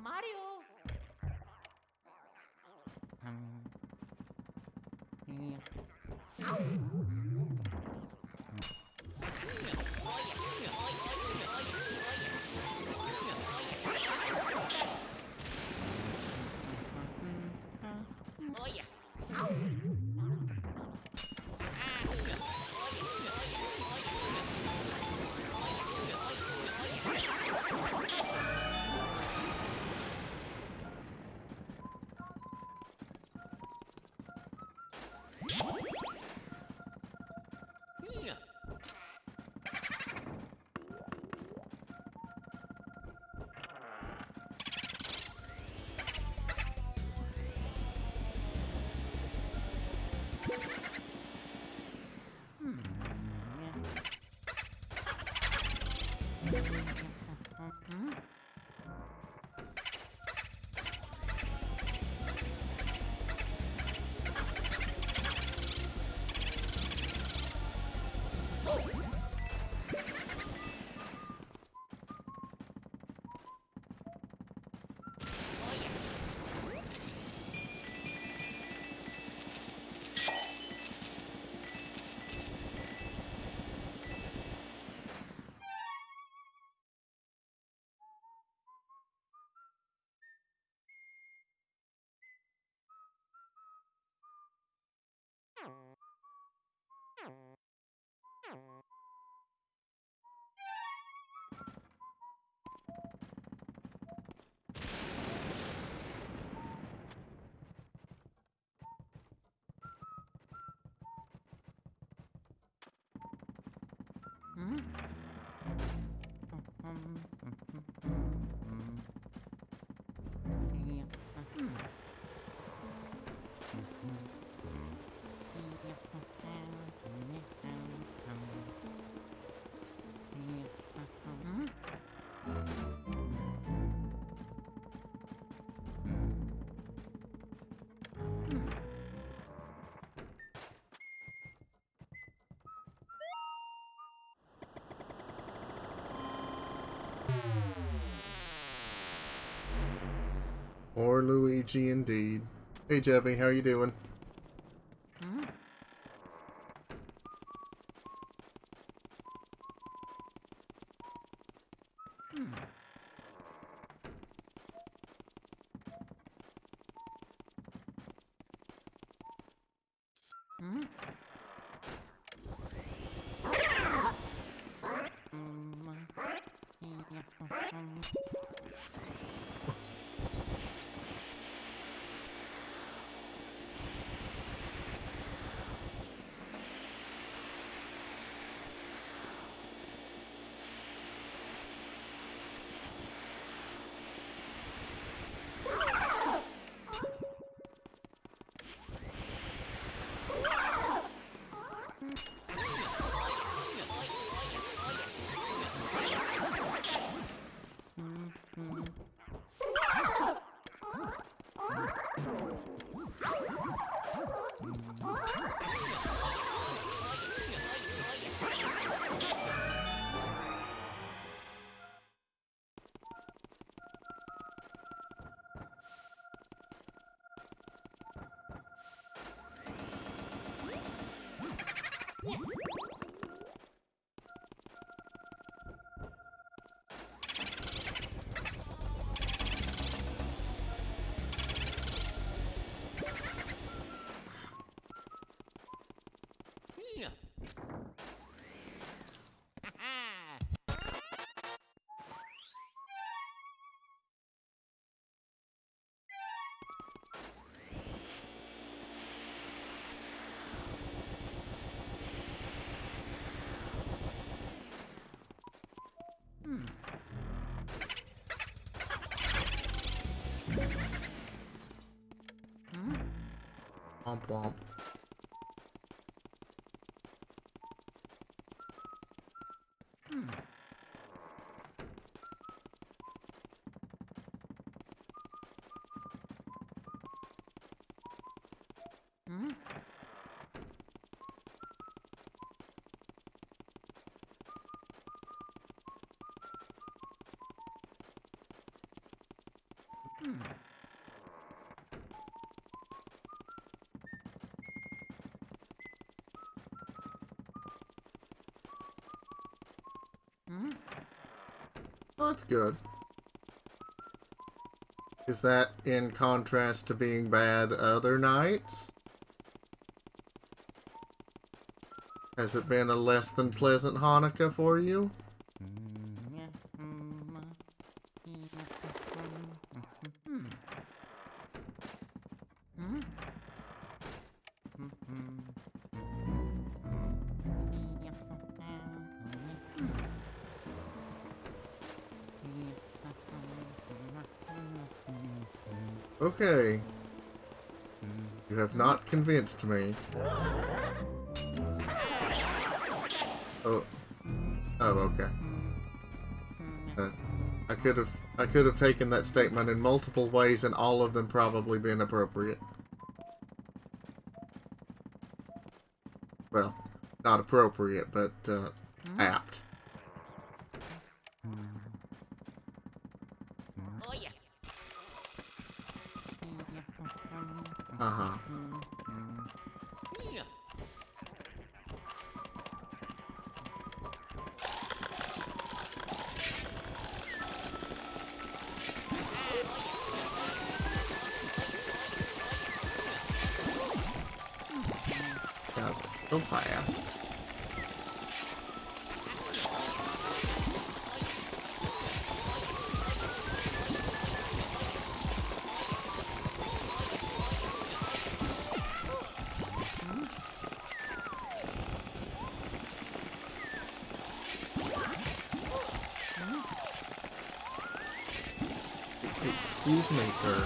Mario! Oh yeah. Or Luigi, indeed. Hey, Jebby, how you doing? Womp womp. Oh, that's good. Is that in contrast to being bad other nights? Has it been a less than pleasant Hanukkah for you? Okay. You have not convinced me. Oh. Oh, okay. I could have taken that statement in multiple ways and all of them probably been appropriate. Well, not appropriate, but apt. Uh-huh. Guys are so fast. Excuse me, sir.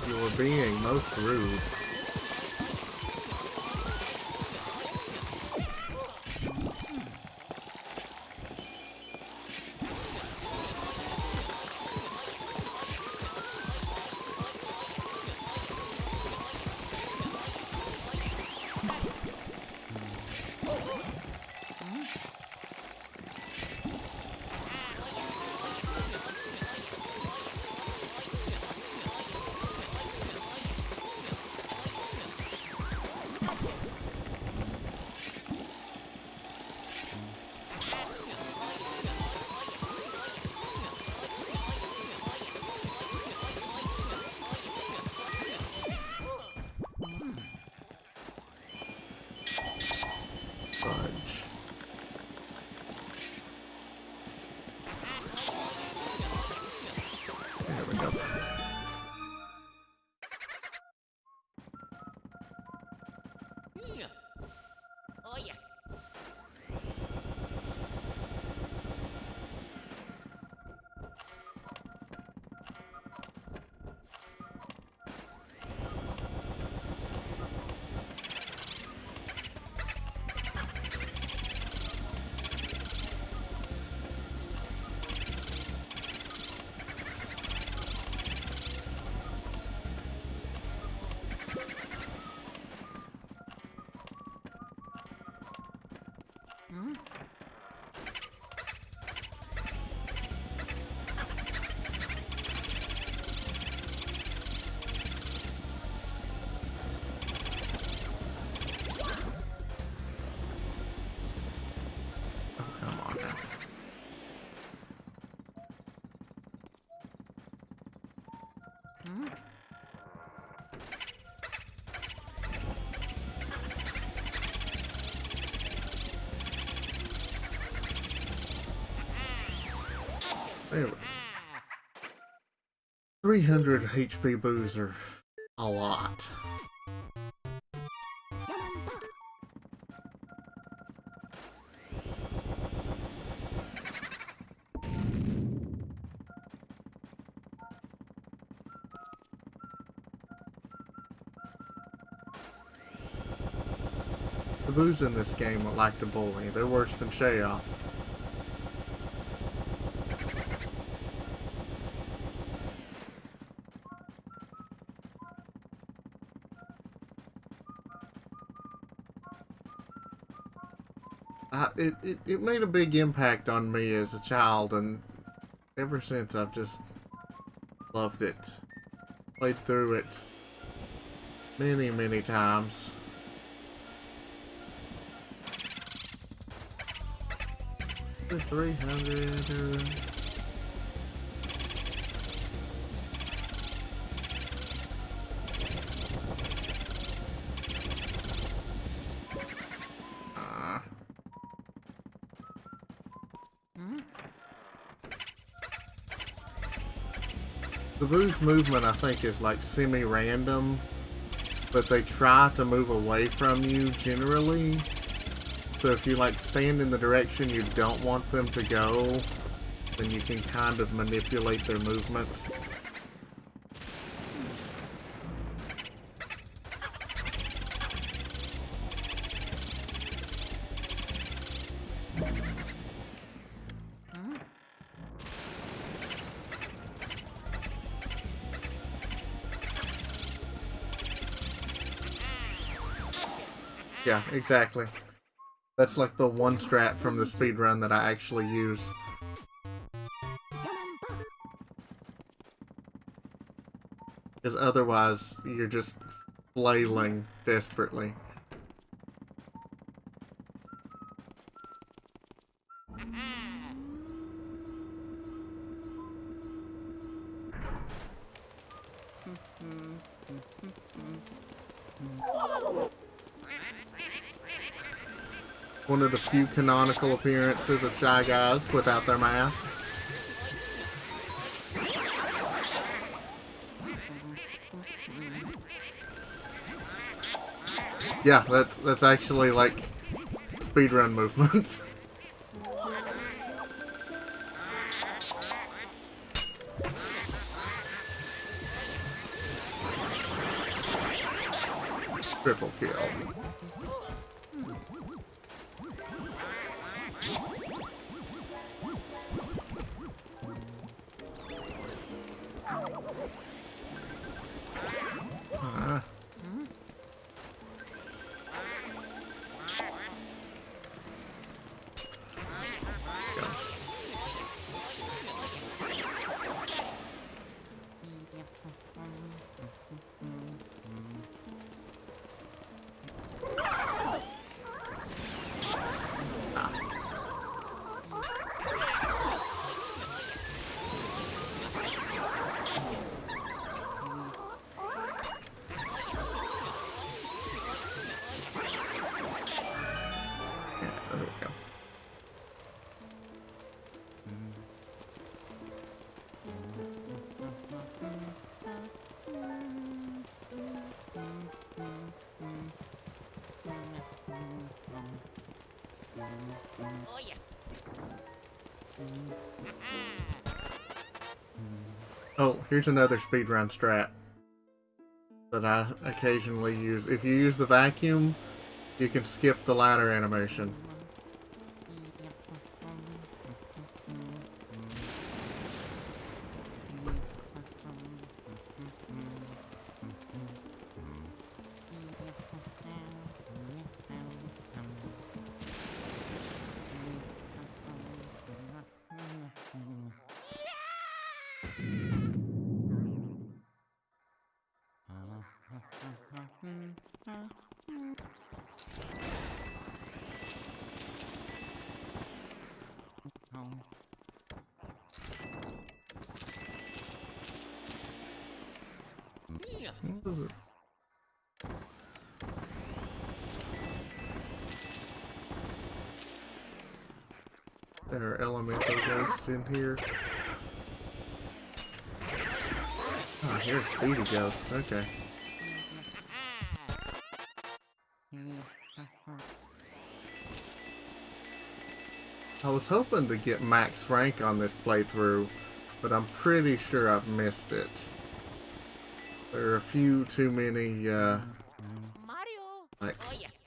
You were being most rude. Fudge. There we go. Oh yeah. Oh, come on now. There we go. 300 HP boozer. A lot. The boos in this game would like to bully. They're worse than Shayoff. It made a big impact on me as a child, and ever since I've just loved it. Played through it many, many times. The 300. The boo's movement, I think, is like semi-random, but they try to move away from you generally. So if you like stand in the direction you don't want them to go, then you can kind of manipulate their movement. Yeah, exactly. That's like the one strat from the speedrun that I actually use. Because otherwise, you're just flailing desperately. One of the few canonical appearances of Shy Guys without their masks. Yeah, that's actually like speedrun movement. Triple kill. Oh, here's another speedrun strat that I occasionally use. If you use the vacuum, you can skip the ladder animation. There are elemental ghosts in here. Oh, here's speedy ghosts. Okay. I was hoping to get max rank on this playthrough, but I'm pretty sure I've missed it. There are a few too many, like,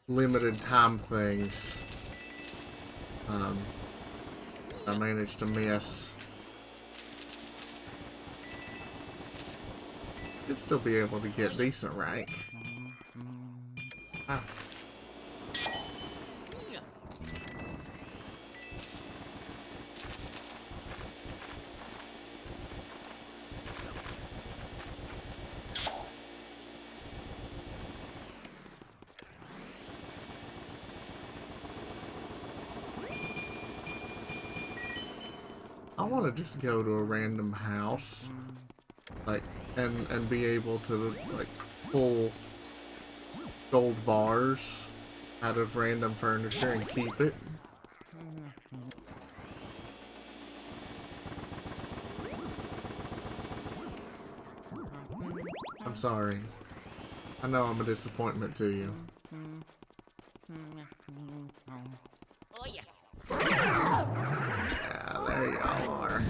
limited time things. I managed to miss. Should still be able to get decent rank. Ah. I want to just go to a random house, like, and be able to, like, pull gold bars out of random furniture and keep it. I'm sorry. I know I'm a disappointment to you. Oh yeah. Yeah, there y'all are.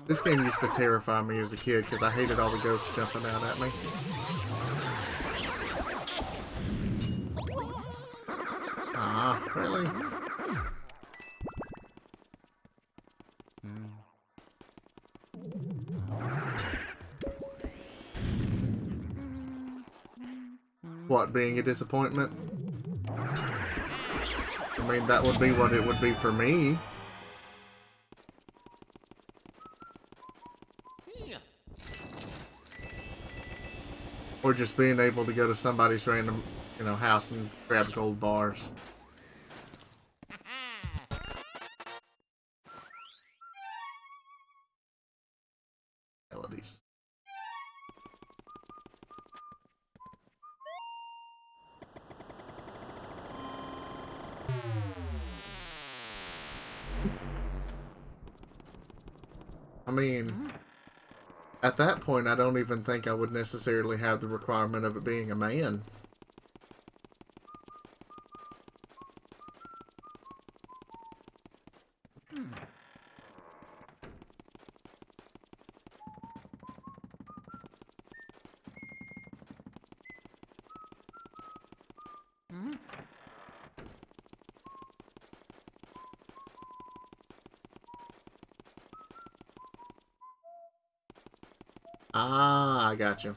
This game used to terrify me as a kid because I hated all the ghosts jumping out at me. Ah, really? What, being a disappointment? I mean, that would be what it would be for me. Or just being able to go to somebody's random, you know, house and grab gold bars. Melodies. I mean, at that point, I don't even think I would necessarily have the requirement of it being a man. Ah, I got you.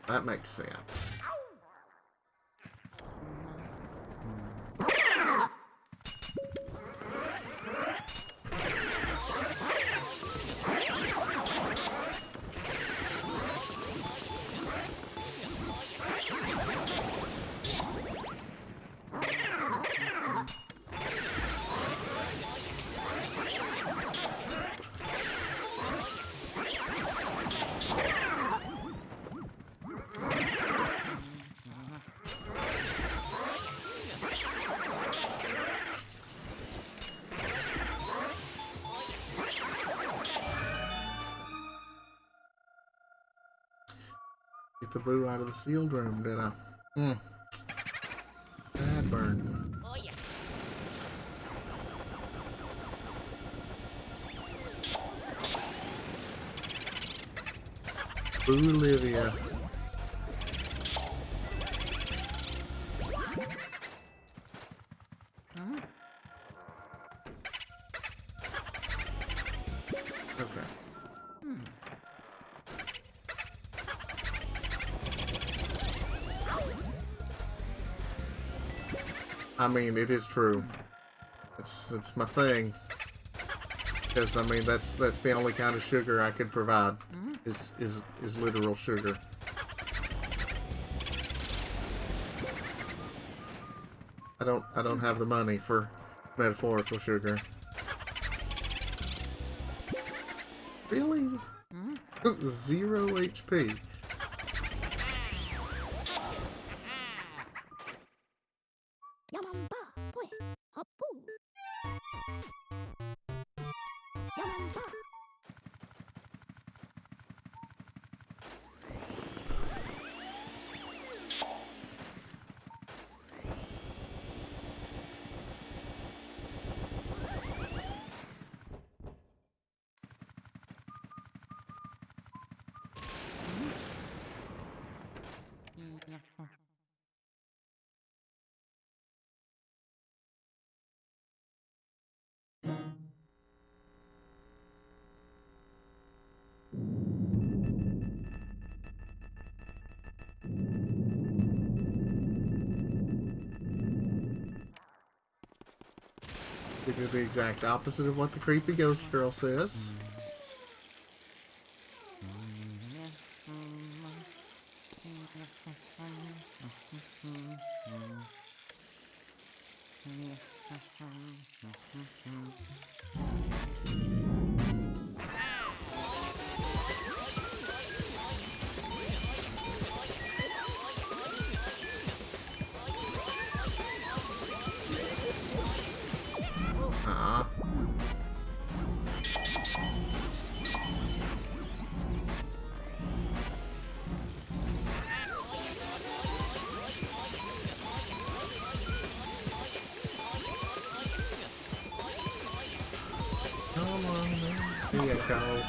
That makes sense. Get the boo out of the sealed room, did I? Bad burn. Oh yeah. Boo Olivia. Okay. I mean, it is true. It's my thing. Because I mean, that's the only kind of sugar I could provide. Is literal sugar. I don't have the money for metaphorical sugar. Really? 0 HP. We do the exact opposite of what the creepy ghost girl says. Come on, man. Here you go.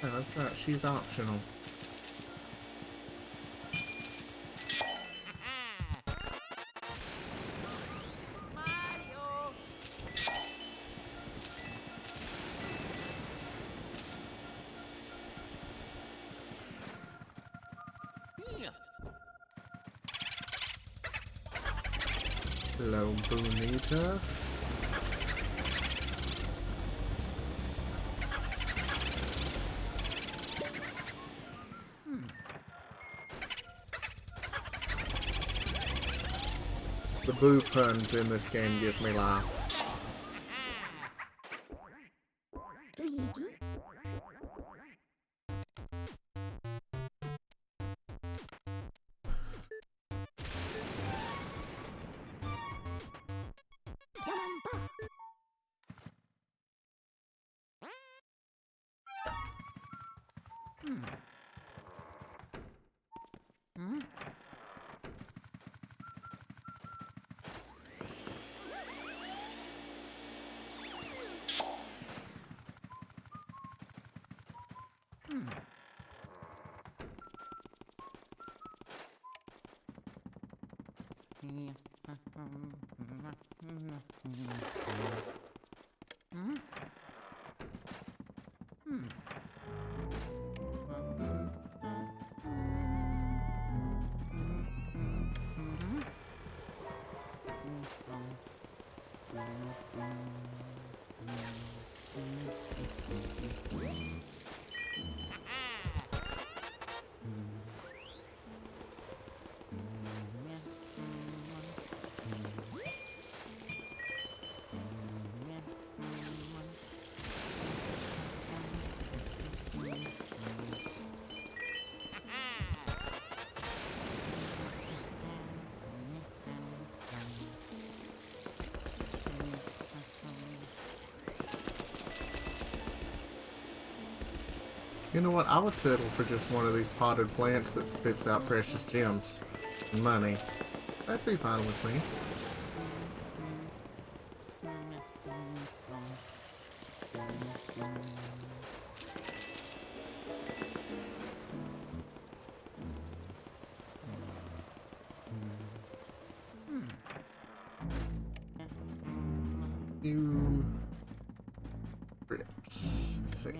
Oh, that's not. She's optional. Hello, Bonita. The boo puns in this game give me life. You know what? I would settle for just one of these potted plants that spits out precious gems and money. That'd be fine with me. Few grips. Six.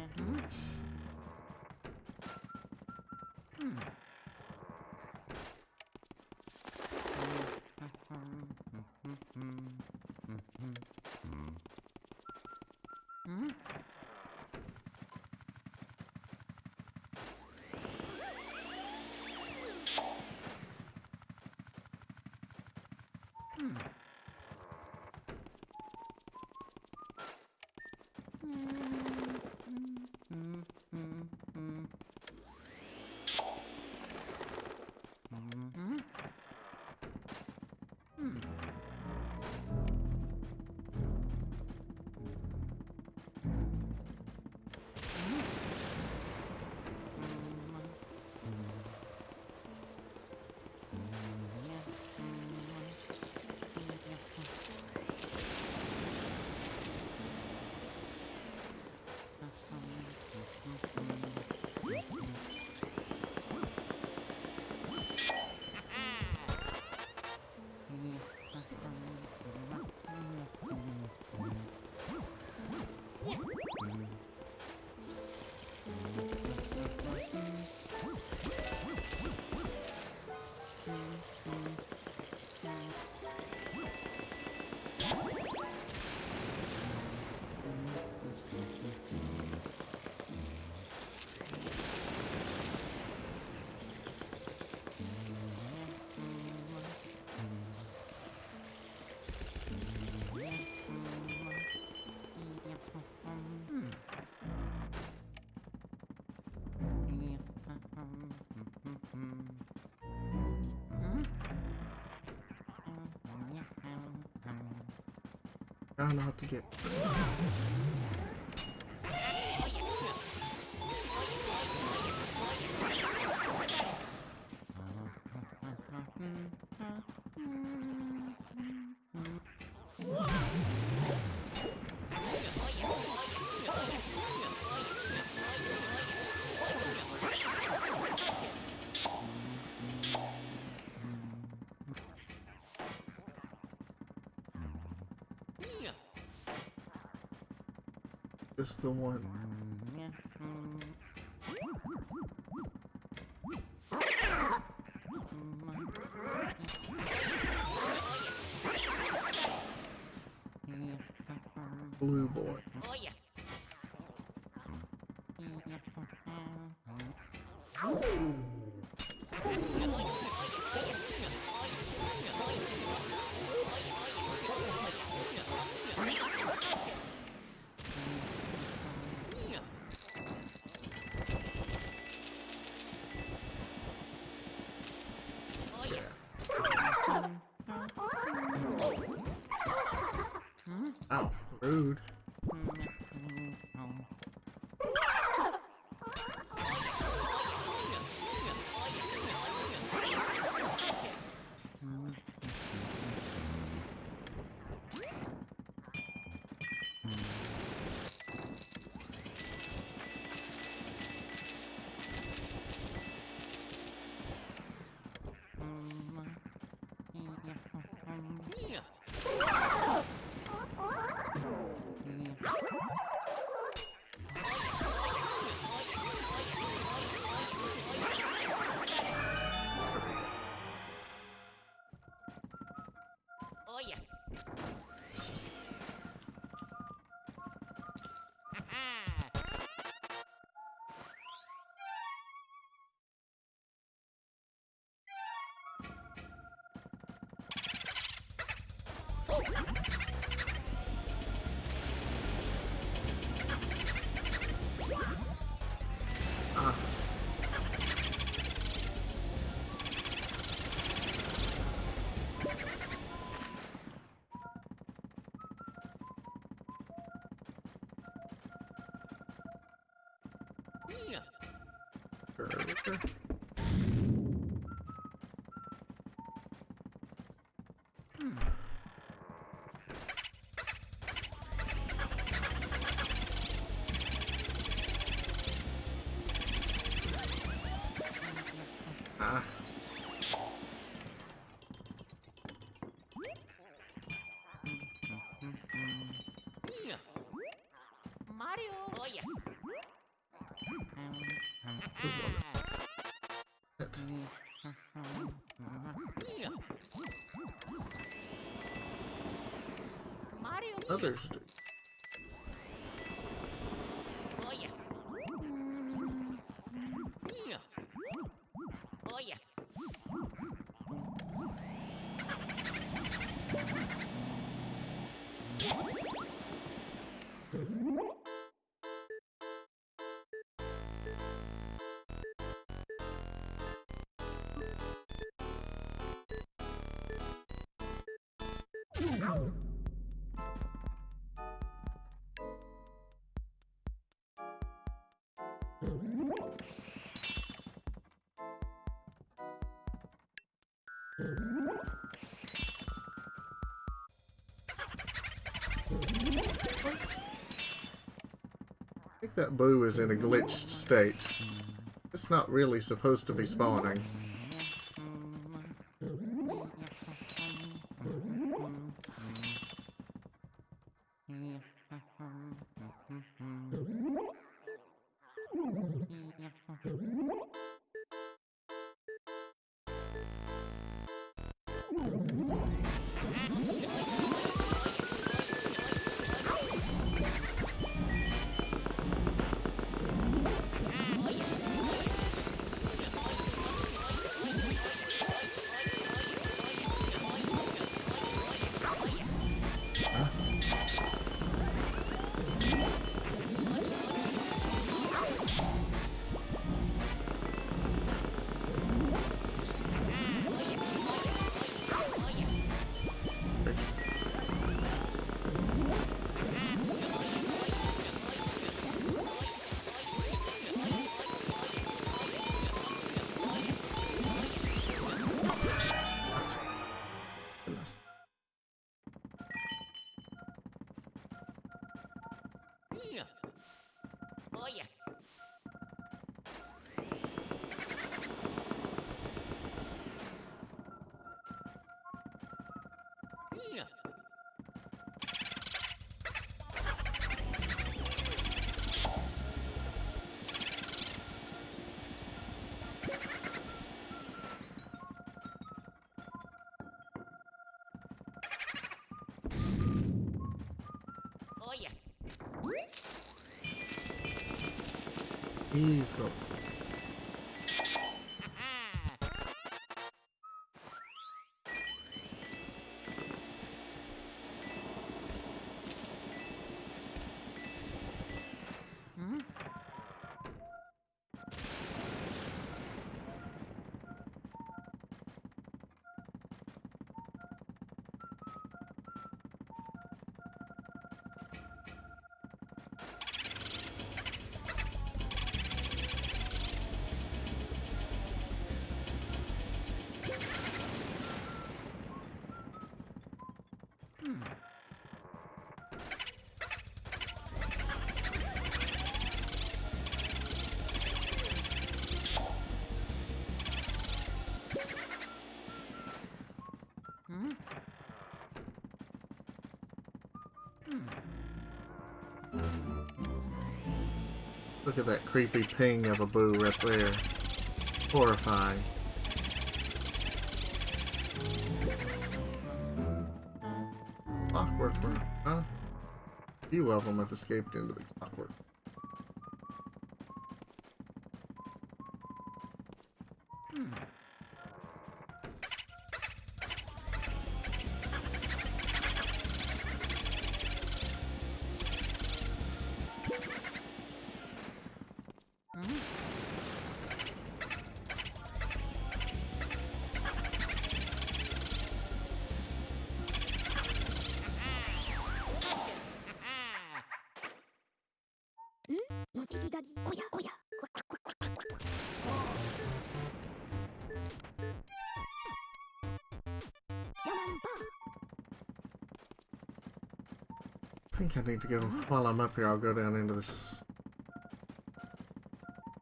Try not to get... Just the one. Blue boy. Oh yeah. Oh, rude. Oh yeah. Ah. Sure. Ah. Mario. Oh yeah. Mario. Others do. Oh yeah. Oh yeah. I think that boo is in a glitched state. It's not really supposed to be spawning. Oh yeah. Easily. Look at that creepy ping of a boo right there. Horrifying. Clockwork room, huh? A few of them have escaped into the clockwork. I think I need to go, while I'm up here, I'll go down into this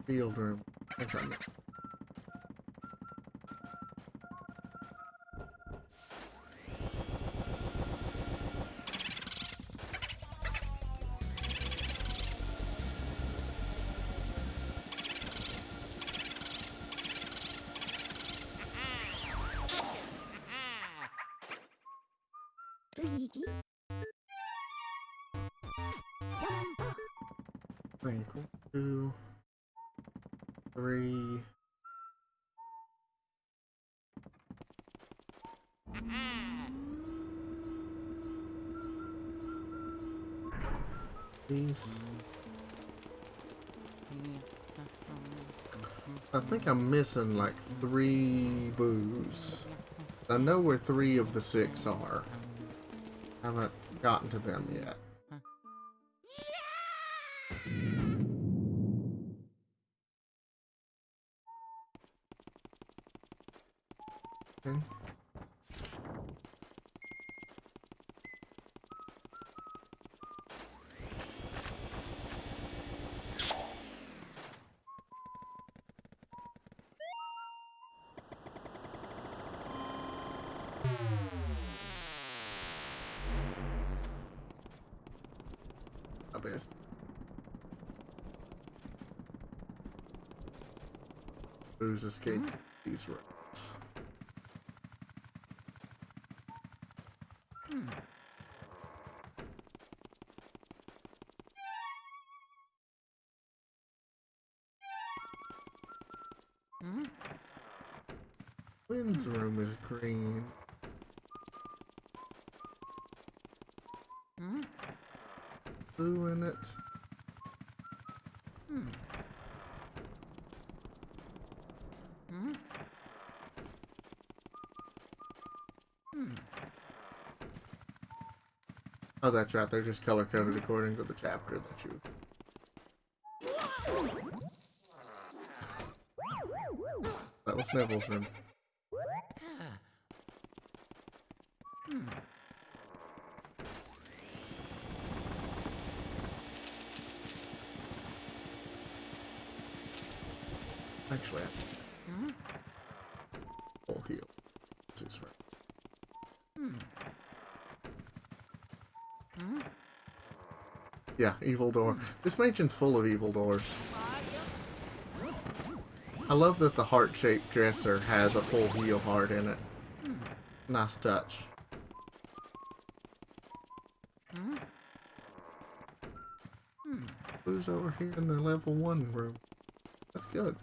field room. I think I'm... Luigi. Think 1, 2, 3. These. I think I'm missing like 3 boos. I know where 3 of the 6 are. Haven't gotten to them yet. Okay. My best. Boos escaped these roads. Wynn's room is green. Blue in it. Oh, that's right. They're just color coded according to the chapter that you. That was Neville's room. Actually, full heal. That's his right. Yeah, evil door. This mansion's full of evil doors. I love that the heart-shaped dresser has a full heal heart in it. Nice touch. Who's over here in the level 1 room? That's good.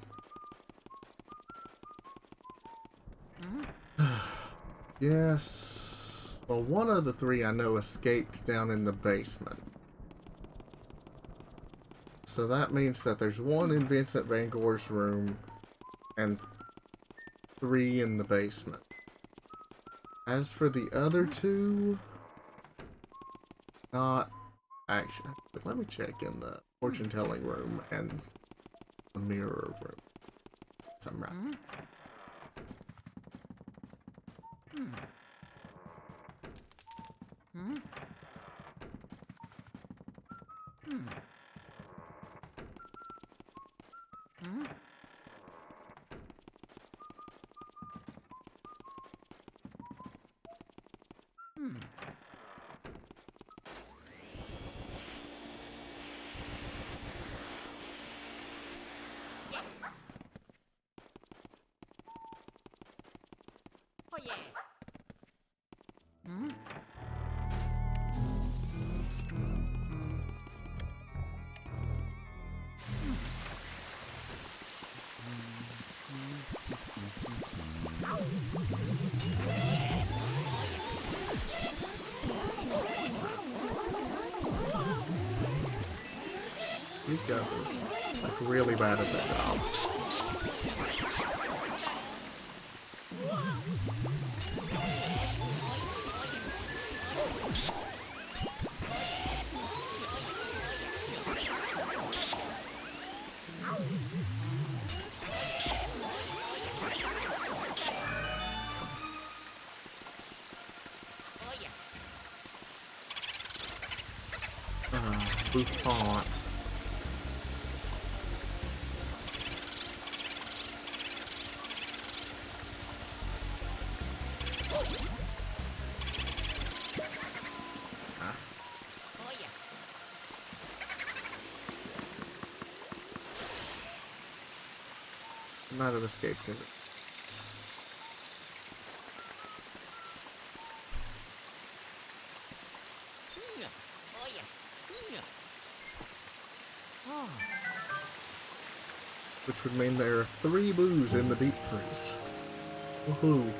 Yes. Well, one of the three I know escaped down in the basement. So that means that there's one in Vincent Van Gogh's room and 3 in the basement. As for the other 2, not actually. But let me check in the fortune telling room and the mirror room. So I'm right. Oh yeah. These guys are like really bad at their jobs. Oh yeah. Bouffant. Oh yeah. Might have escaped it. Oh yeah. Oh. Which would mean there are 3 boos in the deep freeze. Woohoo.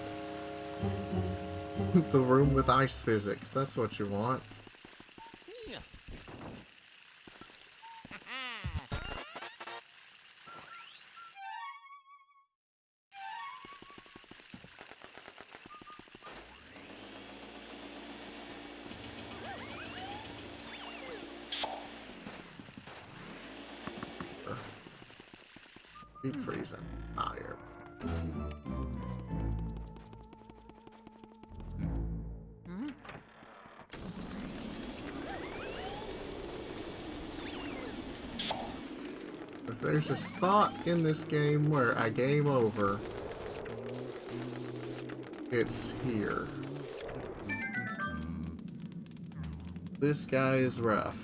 The room with ice physics, that's what you want. Deep freezing. Fire. If there's a spot in this game where I game over, it's here. This guy is rough.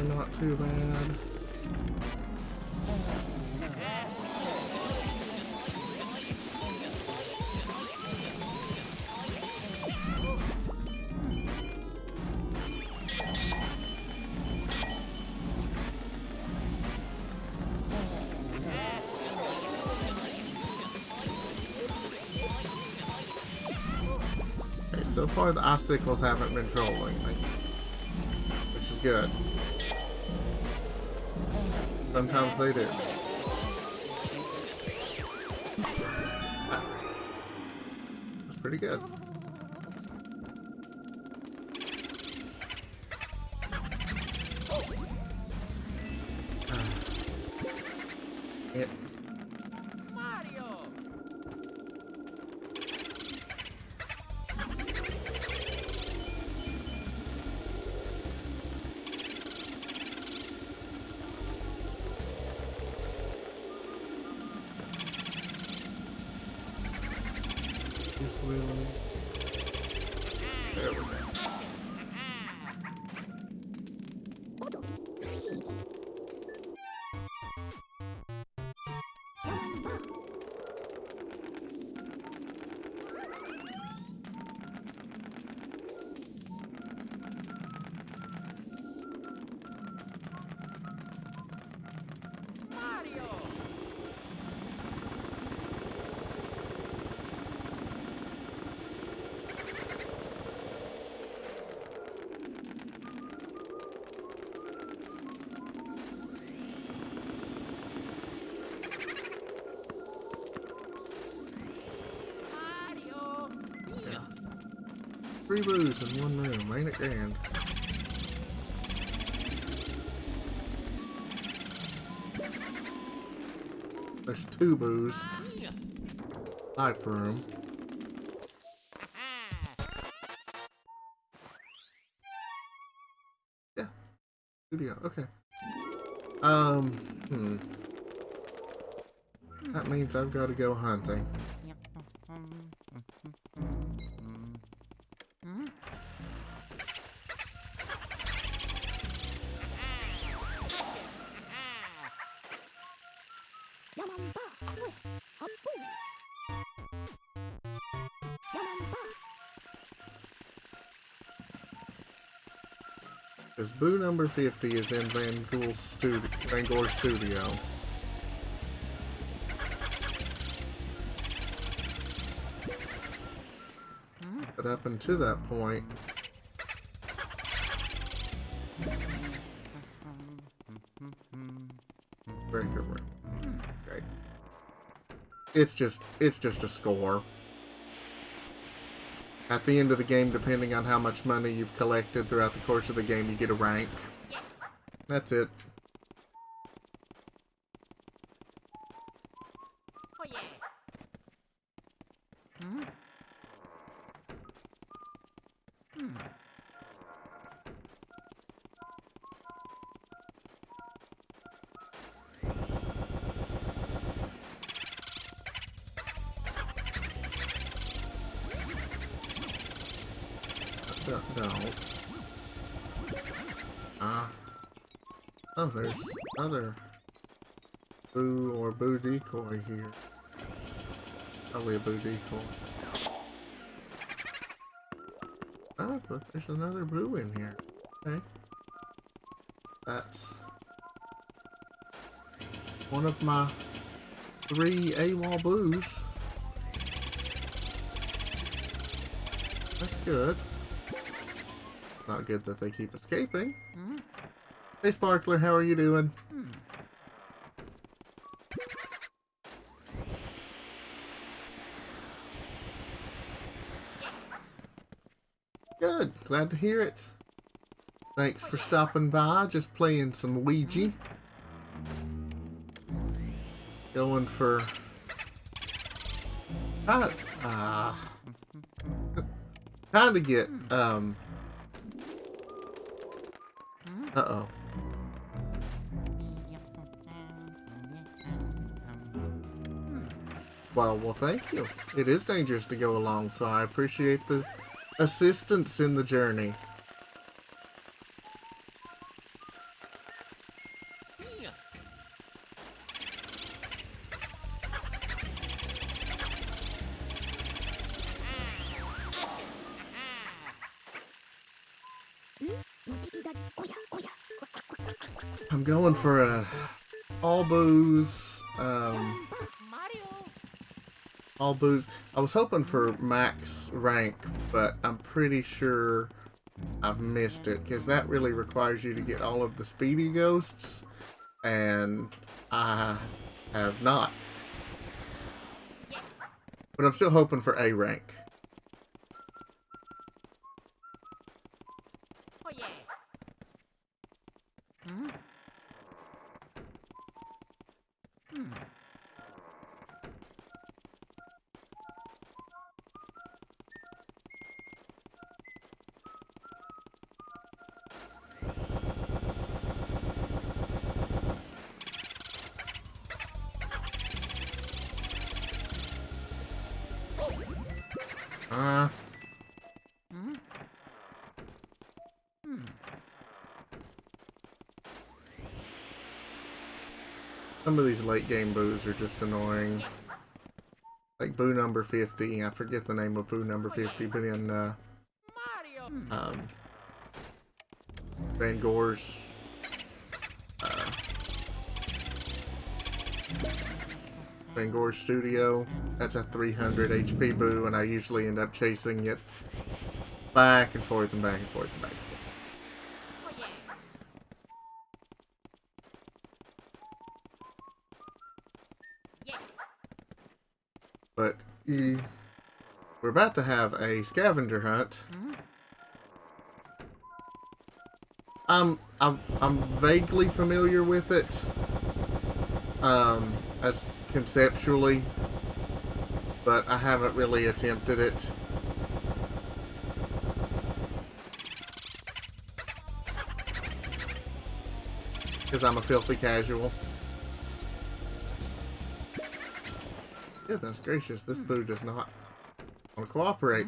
Not too bad. Okay, so far the icicles haven't been trolling me, which is good. Sometimes they do. That's pretty good. It. Mario. Mario. Yeah. 3 boos in 1 room. Ain't it grand? There's 2 boos. Type room. Yeah. Studio. Okay. Hmm. That means I've got to go hunting. Because boo number 50 is in Van Gore's studio. But up until that point, breaker room. Okay. It's just a score. At the end of the game, depending on how much money you've collected throughout the course of the game, you get a rank. That's it. Oh yeah. Don't. Oh, there's another boo or boo decoy here. Probably a boo decoy. Oh, but there's another boo in here. Okay. That's one of my 3 AWOL boos. That's good. Not good that they keep escaping. Hey Sparkler, how are you doing? Good, glad to hear it. Thanks for stopping by, just playing some Luigi. Going for... trying to get, uh-oh. Well, thank you. It is dangerous to go along, so I appreciate the assistance in the journey. I'm going for a all boos, all boos. I was hoping for max rank, but I'm pretty sure I've missed it, because that really requires you to get all of the speedy ghosts, and I have not. But I'm still hoping for A rank. Oh yeah. Some of these late game boos are just annoying. Like boo number 50, I forget the name of boo number 50, but in Van Gore's Van Gore's studio, that's a 300 HP boo, and I usually end up chasing it back and forth and back and forth and back and forth. But we're about to have a scavenger hunt. I'm vaguely familiar with it, as conceptually, but I haven't really attempted it. Because I'm a filthy casual. Goodness gracious, this boo does not want to cooperate.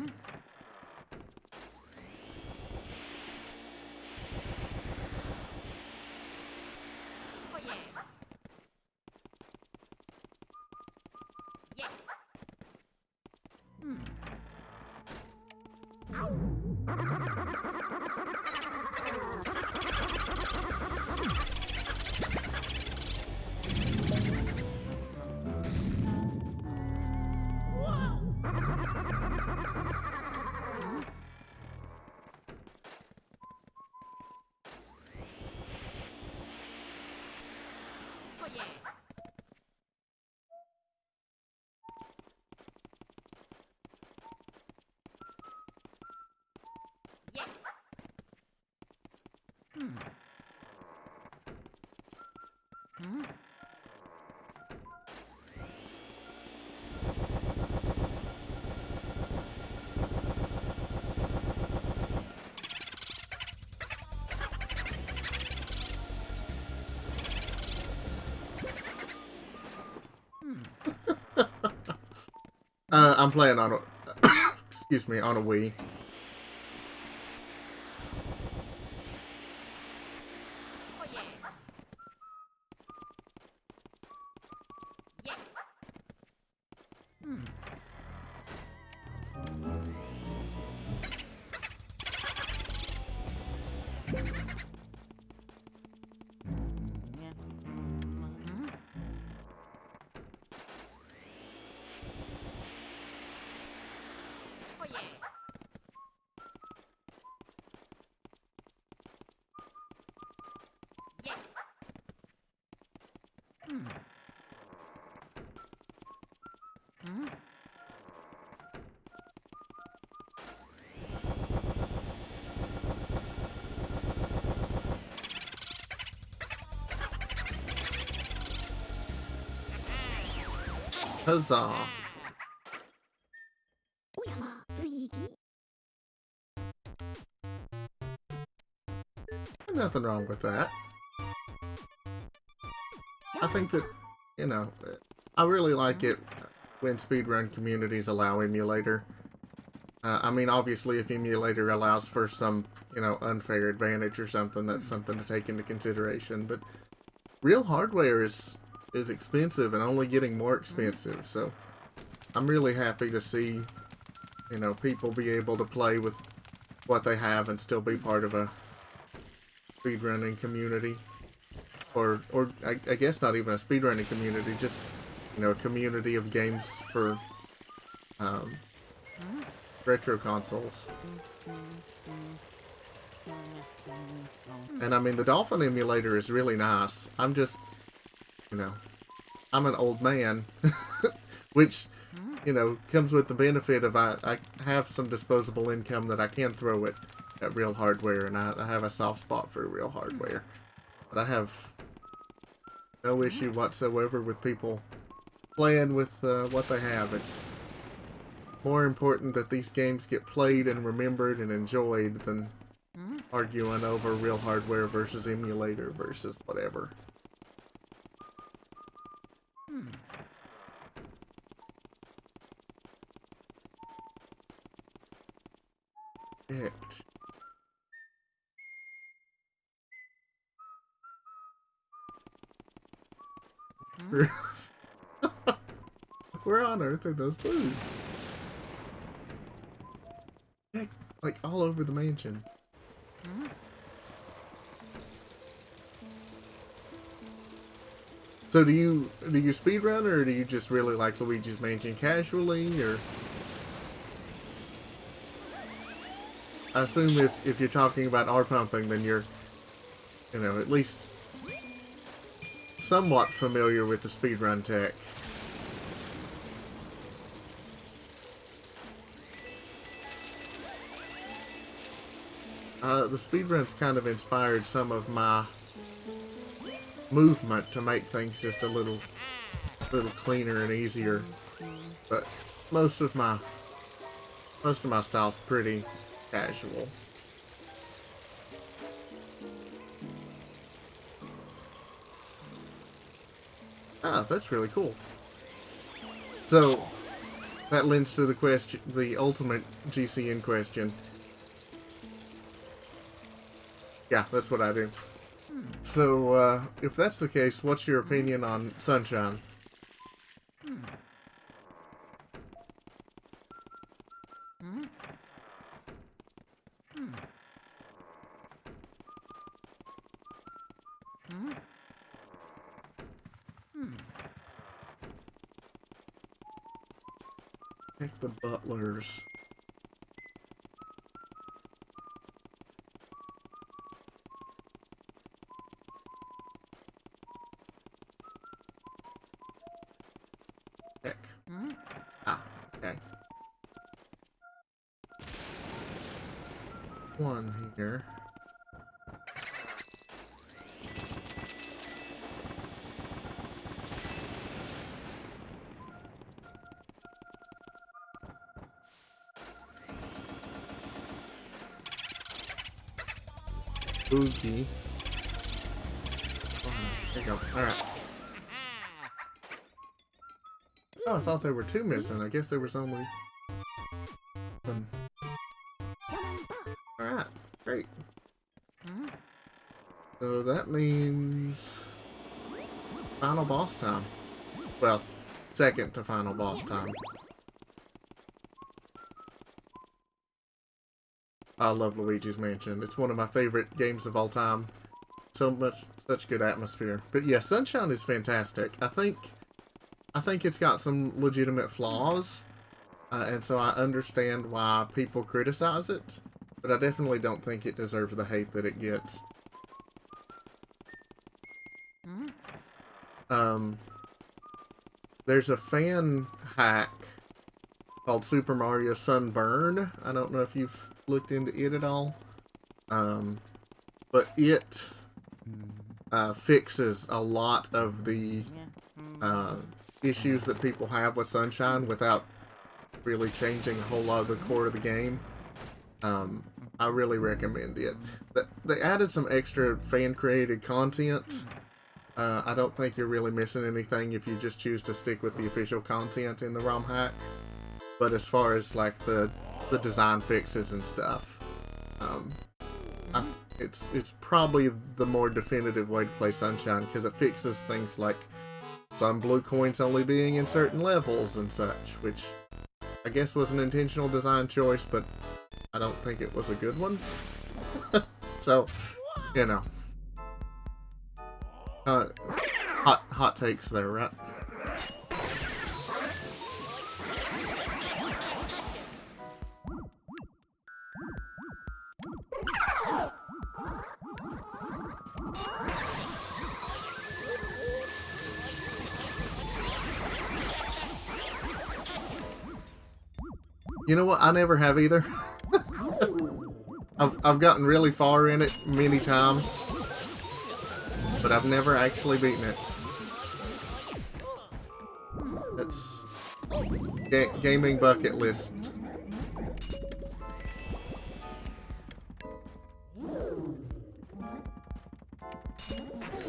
I'm playing on a excuse me, on a Wii. Huzzah. Luigi. Nothing wrong with that. I think that, you know, I really like it when speedrun communities allow emulator. I mean, obviously, if emulator allows for some, you know, unfair advantage or something, that's something to take into consideration. But real hardware is expensive and only getting more expensive. So I'm really happy to see, you know, people be able to play with what they have and still be part of a speedrunning community. Or I guess not even a speedrunning community, just, you know, a community of games for retro consoles. And I mean, the Dolphin emulator is really nice. I'm just, you know, I'm an old man, which, you know, comes with the benefit of I have some disposable income that I can throw at real hardware, and I have a soft spot for real hardware. But I have no issue whatsoever with people playing with what they have. It's more important that these games get played and remembered and enjoyed than arguing over real hardware versus emulator versus whatever. Picked. Where on earth are those blues? Heck, like all over the mansion. So do you speedrun, or do you just really like Luigi's Mansion casually, or? I assume if you're talking about R pumping, then you're, you know, at least somewhat familiar with the speedrun tech. The speedrun's kind of inspired some of my movement to make things just a little cleaner and easier. But most of my style's pretty casual. Ah, that's really cool. So that lends to the question, the ultimate GCN question. Yeah, that's what I do. So, if that's the case, what's your opinion on Sunshine? Heck, the butlers. Heck. Ah, okay. One here. Spooky. There you go. Alright. Oh, I thought there were two missing. I guess there was only one. Alright, great. So that means final boss time. Well, second to final boss time. I love Luigi's Mansion. It's one of my favorite games of all time. Such good atmosphere. But yeah, Sunshine is fantastic. I think it's got some legitimate flaws, and so I understand why people criticize it, but I definitely don't think it deserves the hate that it gets. There's a fan hack called Super Mario Sunburn. I don't know if you've looked into it at all, but it fixes a lot of the issues that people have with Sunshine without really changing a whole lot of the core of the game. I really recommend it. They added some extra fan-created content. I don't think you're really missing anything if you just choose to stick with the official content in the ROM hack. But as far as like the design fixes and stuff, it's probably the more definitive way to play Sunshine, because it fixes things like some blue coins only being in certain levels and such, which I guess was an intentional design choice, but I don't think it was a good one. So, you know, hot takes there, right? You know what? I never have either. I've gotten really far in it many times, but I've never actually beaten it. That's gaming bucket list.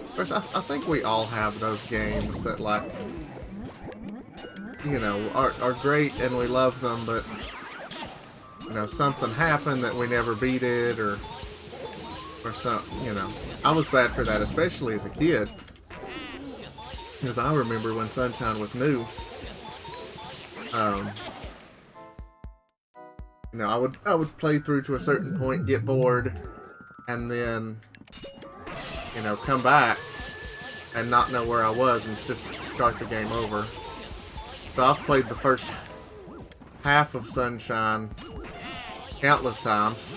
Of course, I think we all have those games that, like, you know, are great and we love them, but you know, something happened that we never beat it, or something, you know. I was bad for that, especially as a kid. Because I remember when Sunshine was new, you know, I would play through to a certain point, get bored, and then, you know, come back and not know where I was and just start the game over. So I've played the first half of Sunshine countless times.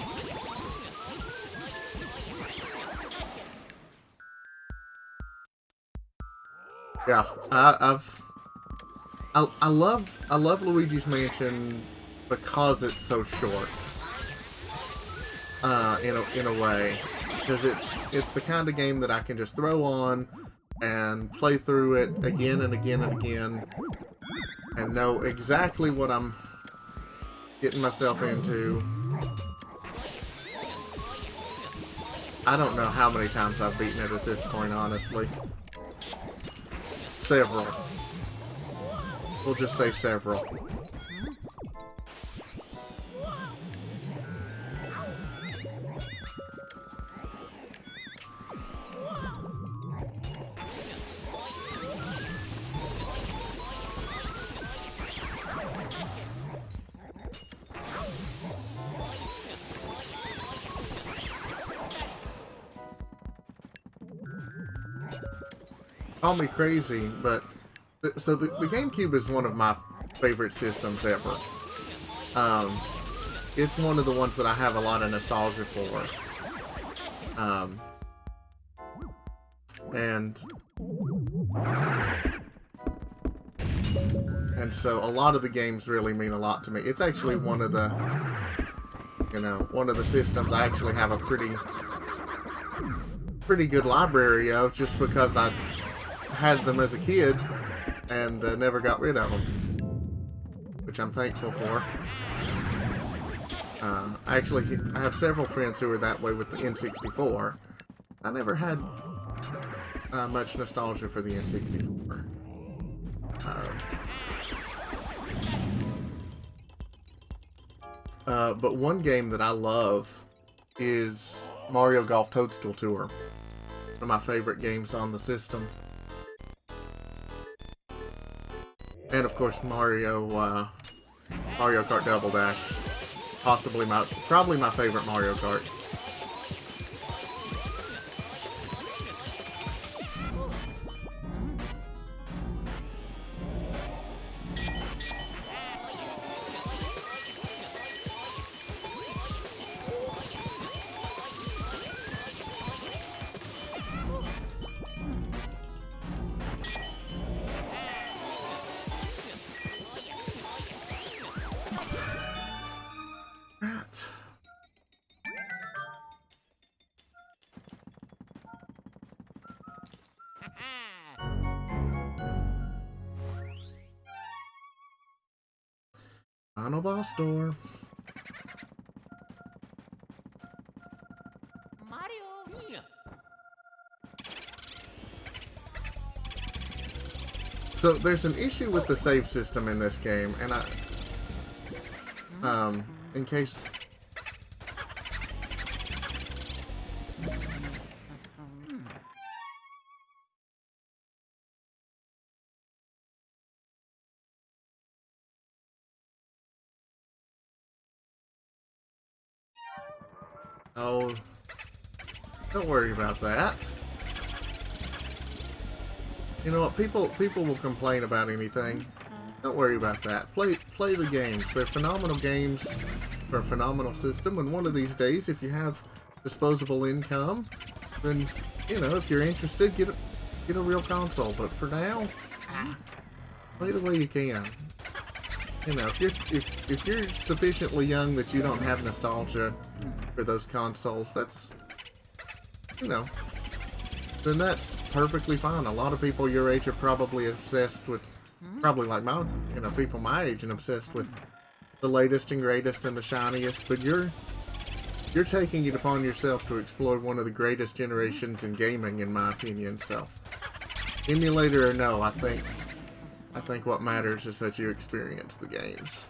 Yeah, I love Luigi's Mansion because it's so short. In a way, because it's the kind of game that I can just throw on and play through it again and again and again, and know exactly what I'm getting myself into. I don't know how many times I've beaten it at this point, honestly. Several. We'll just say several. Call me crazy, but so the GameCube is one of my favorite systems ever. It's one of the ones that I have a lot of nostalgia for. And so a lot of the games really mean a lot to me. It's actually one of the, you know, one of the systems I actually have a pretty good library of, just because I had them as a kid and never got rid of them, which I'm thankful for. I have several friends who are that way with the N64. I never had much nostalgia for the N64. But one game that I love is Mario Golf Toadstool Tour. One of my favorite games on the system. And of course Mario Kart Double Dash. Probably my favorite Mario Kart. Final boss door. Mario. So there's an issue with the save system in this game, and in case oh, don't worry about that. You know what? People will complain about anything. Don't worry about that. Play the games. They're phenomenal games for a phenomenal system. And one of these days, if you have disposable income, then you know, if you're interested, get a real console. But for now, play the way you can. You know, if you're sufficiently young that you don't have nostalgia for those consoles, that's, you know, then that's perfectly fine. A lot of people your age are probably obsessed with, probably like my, you know, people my age, and obsessed with the latest and greatest and the shiniest. But you're taking it upon yourself to explore one of the greatest generations in gaming, in my opinion. So, emulator or no, I think what matters is that you experience the games.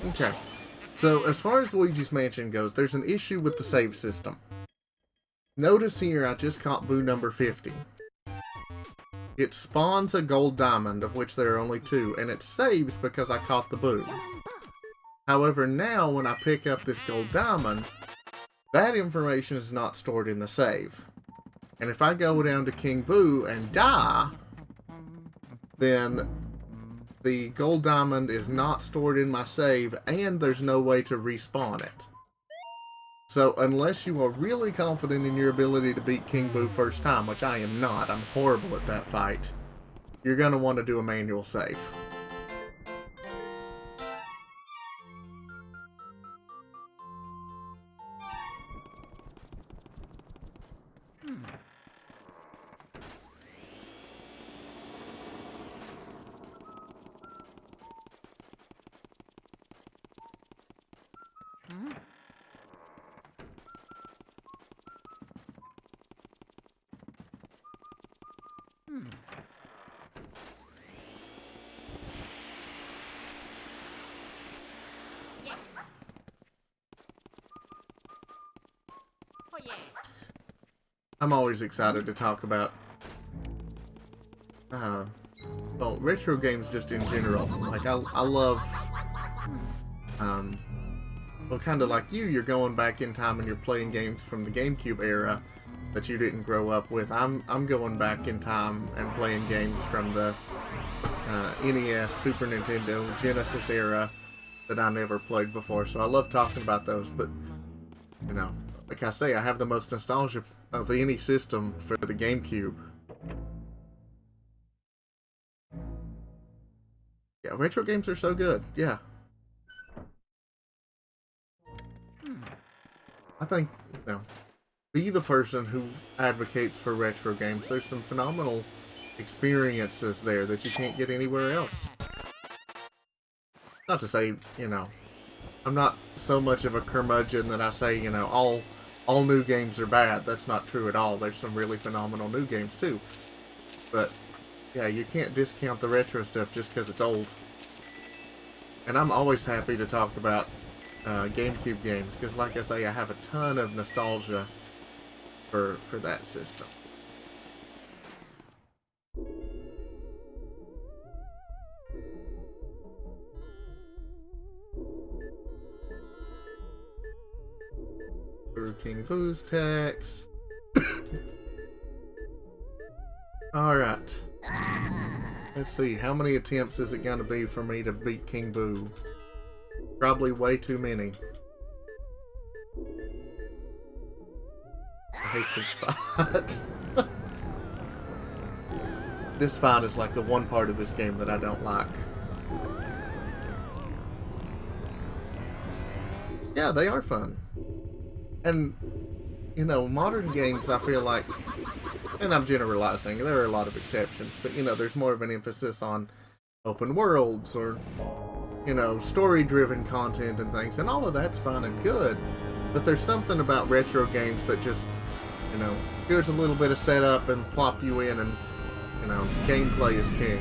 Okay. So, as far as Luigi's Mansion goes, there's an issue with the save system. Notice here, I just caught Boo number 50. It spawns a gold diamond, of which there are only 2, and it saves because I caught the Boo. However, now when I pick up this gold diamond, that information is not stored in the save. And if I go down to King Boo and die, then the gold diamond is not stored in my save, and there's no way to respawn it. So unless you are really confident in your ability to beat King Boo first time, which I am not, I'm horrible at that fight, you're going to want to do a manual save. Yeah. Oh yeah. I'm always excited to talk about well, retro games just in general. Like, I love, well, kind of like you're going back in time and you're playing games from the GameCube era that you didn't grow up with. I'm going back in time and playing games from the NES, Super Nintendo, Genesis era that I never played before. So I love talking about those, but, you know, like I say, I have the most nostalgia of any system for the GameCube. Yeah, retro games are so good. Yeah. I think, you know, be the person who advocates for retro games. There's some phenomenal experiences there that you can't get anywhere else. Not to say, you know, I'm not so much of a curmudgeon that I say, you know, all new games are bad. That's not true at all. There's some really phenomenal new games too. But yeah, you can't discount the retro stuff just because it's old. And I'm always happy to talk about GameCube games, because like I say, I have a ton of nostalgia for that system. Through King Boo's text. Alright. Let's see, how many attempts is it going to be for me to beat King Boo? Probably way too many. I hate this fight. This fight is like the one part of this game that I don't like. Yeah, they are fun. And, you know, modern games, I feel like, and I'm generalizing, there are a lot of exceptions, but, you know, there's more of an emphasis on open worlds or, you know, story-driven content and things, and all of that's fun and good, but there's something about retro games that just, you know, here's a little bit of setup and plop you in and, you know, gameplay is king.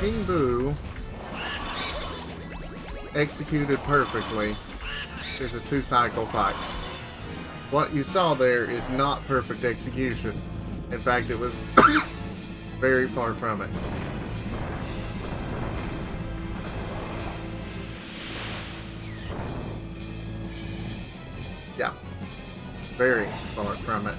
King Boo, executed perfectly, is a 2-cycle fight. What you saw there is not perfect execution. In fact, it was very far from it. Yeah, very far from it.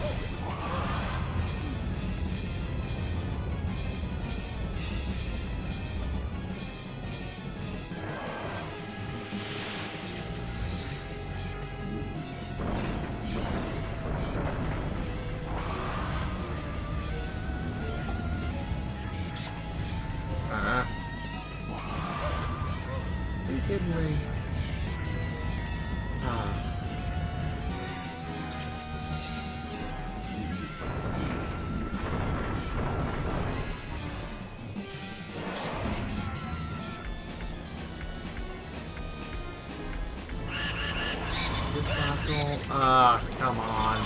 cycle. Ah, come on.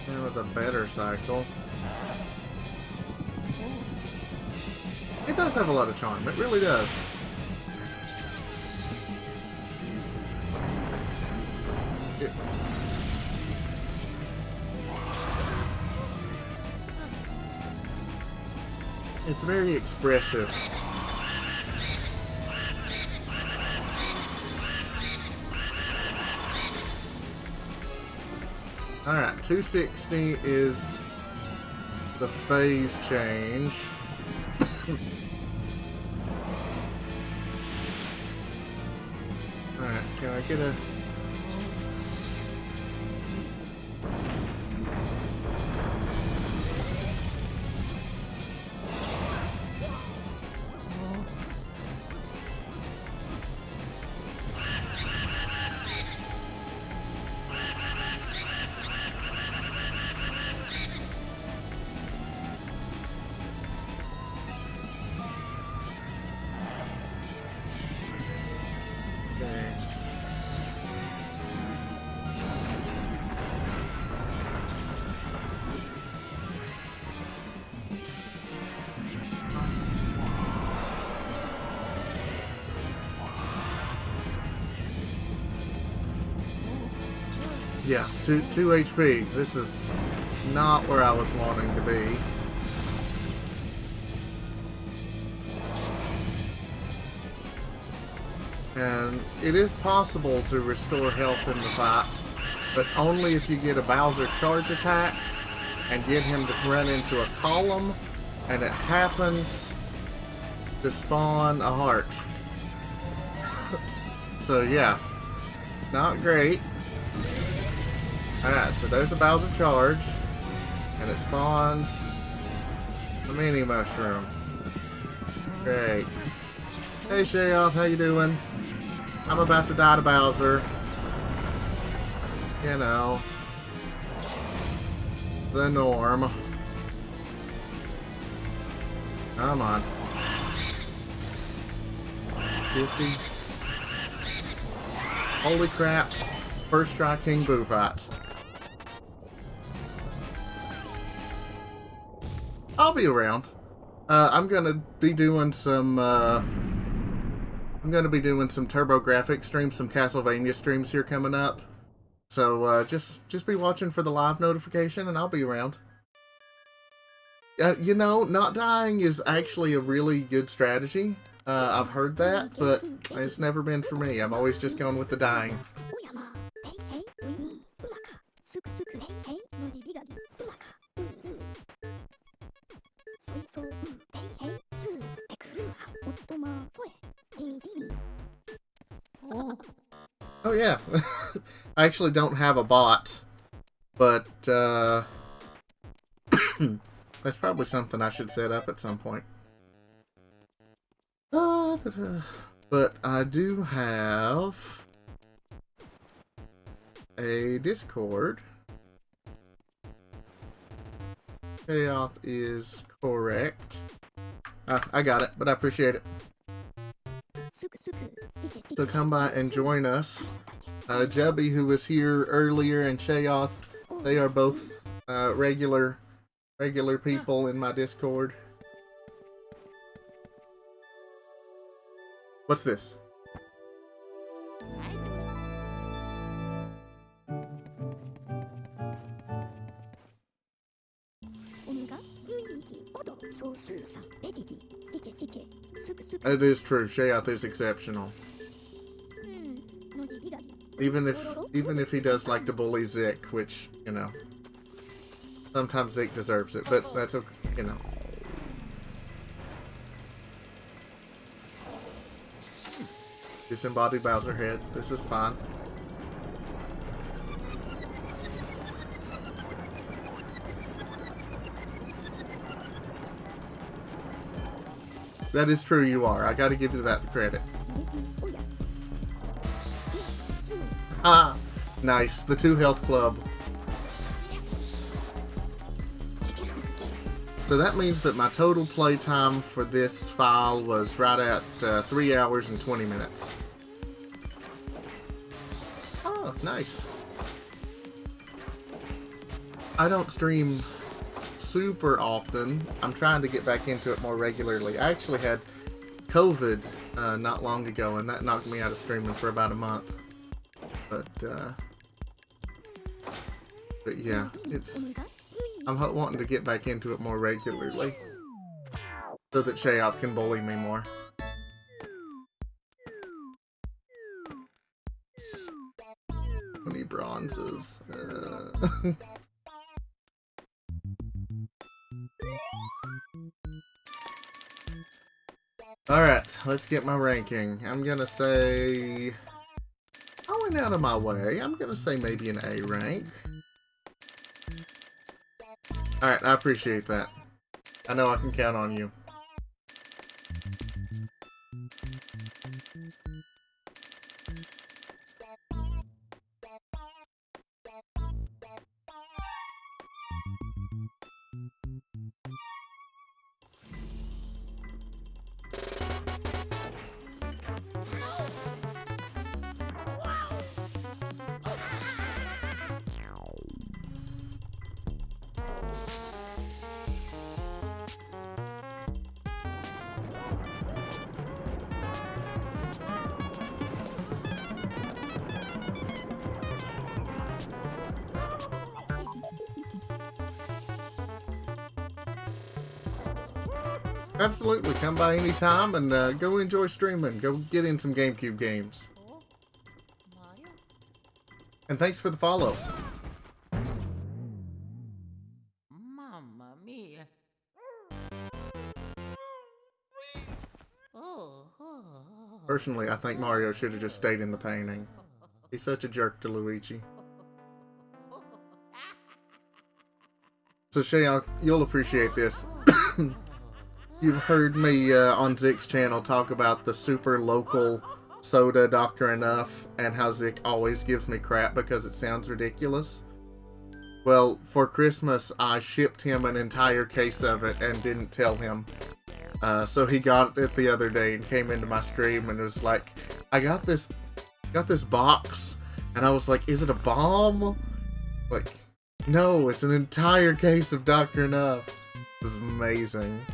That was a better cycle. It does have a lot of charm. It really does. It's very expressive. Alright, 260 is the phase change. Alright, can I get a... Yeah, 2 HP. This is not where I was wanting to be. And it is possible to restore health in the fight, but only if you get a Bowser charge attack and get him to run into a column, and it happens to spawn a heart. So yeah, not great. Alright, so there's a Bowser charge, and it spawned a mini mushroom. Great. Hey Shayoth, how you doing? I'm about to die to Bowser. You know, the norm. Come on. 50. Holy crap. First try King Boo fight. I'll be around. I'm gonna be doing some TurboGrafx streams, some Castlevania streams here coming up. So just be watching for the live notification, and I'll be around. You know, not dying is actually a really good strategy. I've heard that, but it's never been for me. I've always just gone with the dying. Oh yeah, I actually don't have a bot, but that's probably something I should set up at some point. But I do have a Discord. Payoff is correct. I got it, but I appreciate it. So come by and join us. Jubby, who was here earlier, and Shayoth, they are both regular people in my Discord. What's this? It is true. Shayoth is exceptional. Even if he does like to bully Zik, which, you know, sometimes Zik deserves it, but that's okay, you know. Disembodied Bowser head. This is fine. That is true, you are. I gotta give you that credit. Ah! Nice. The 2 health club. So that means that my total playtime for this file was right at 3 hours and 20 minutes. Oh, nice. I don't stream super often. I'm trying to get back into it more regularly. I actually had COVID not long ago, and that knocked me out of streaming for about a month. But yeah, I'm wanting to get back into it more regularly so that Shayout can bully me more. How many bronzes? Alright, let's get my ranking. I'm gonna say... I went out of my way. I'm gonna say maybe an A rank. Alright, I appreciate that. I know I can count on you. Absolutely, come by anytime and go enjoy streaming. Go get in some GameCube games. Mario? And thanks for the follow. Mamma mia. Oh. Personally, I think Mario should have just stayed in the painting. He's such a jerk to Luigi. So Shay, you'll appreciate this. You've heard me on Zick's channel talk about the super local soda Dr. Enough and how Zick always gives me crap because it sounds ridiculous. Well, for Christmas, I shipped him an entire case of it and didn't tell him. So he got it the other day and came into my stream and was like, I got this box. And I was like, is it a bomb? Like, no, it's an entire case of Dr. Enough. It was amazing.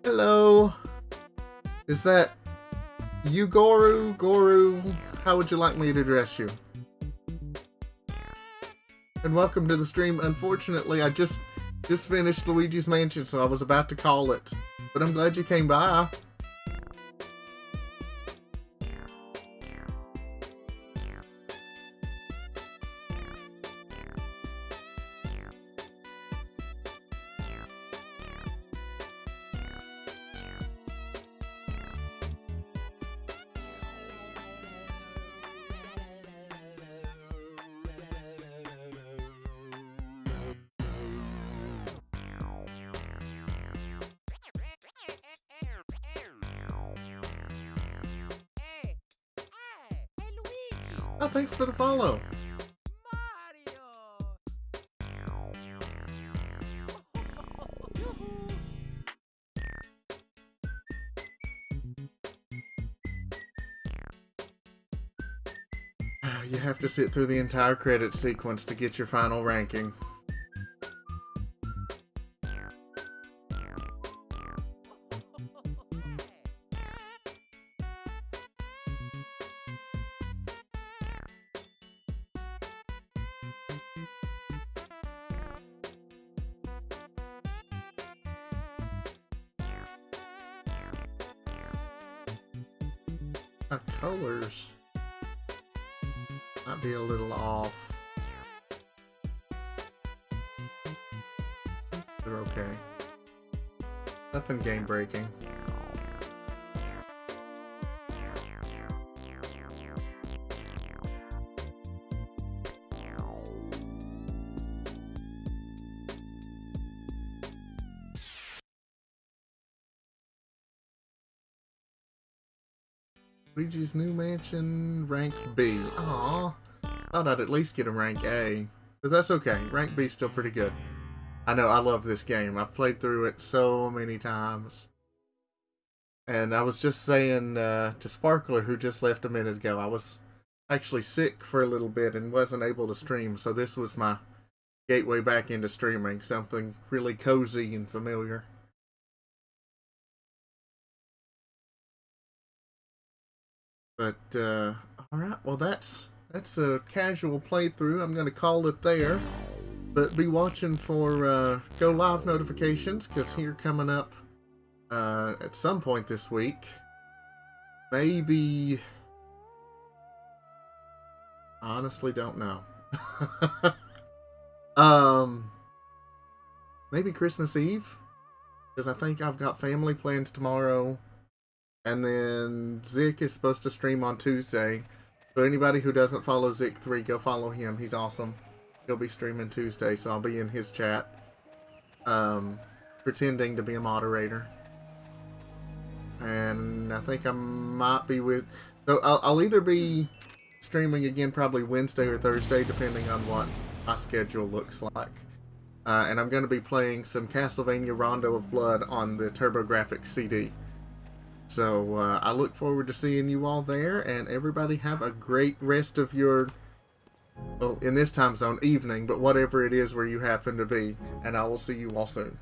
Hello. Is that you, Goru? Goru, how would you like me to address you? And welcome to the stream. Unfortunately, I just finished Luigi's Mansion, so I was about to call it. But I'm glad you came by. Hey, Luigi! Oh, thanks for the follow. You have to sit through the entire credit sequence to get your final ranking. My colors might be a little off. They're okay. Nothing game breaking. Luigi's New Mansion, rank B. Aww. Thought I'd at least get a rank A. But that's okay. Rank B's still pretty good. I know, I love this game. I've played through it so many times. And I was just saying to Sparkler, who just left a minute ago, I was actually sick for a little bit and wasn't able to stream, so this was my gateway back into streaming, something really cozy and familiar. But, alright, well that's a casual playthrough. I'm going to call it there. But be watching for Go Live notifications, because here coming up at some point this week, maybe, honestly don't know. Maybe Christmas Eve, because I think I've got family plans tomorrow, and then Zik is supposed to stream on Tuesday. So anybody who doesn't follow Zik3, go follow him. He's awesome. He'll be streaming Tuesday, so I'll be in his chat, pretending to be a moderator. And I think I might be with... So I'll either be streaming again probably Wednesday or Thursday, depending on what my schedule looks like. And I'm going to be playing some Castlevania Rondo of Blood on the TurboGrafx CD. So I look forward to seeing you all there, and everybody have a great rest of your, well, in this time zone, evening, but whatever it is where you happen to be, and I will see you all soon.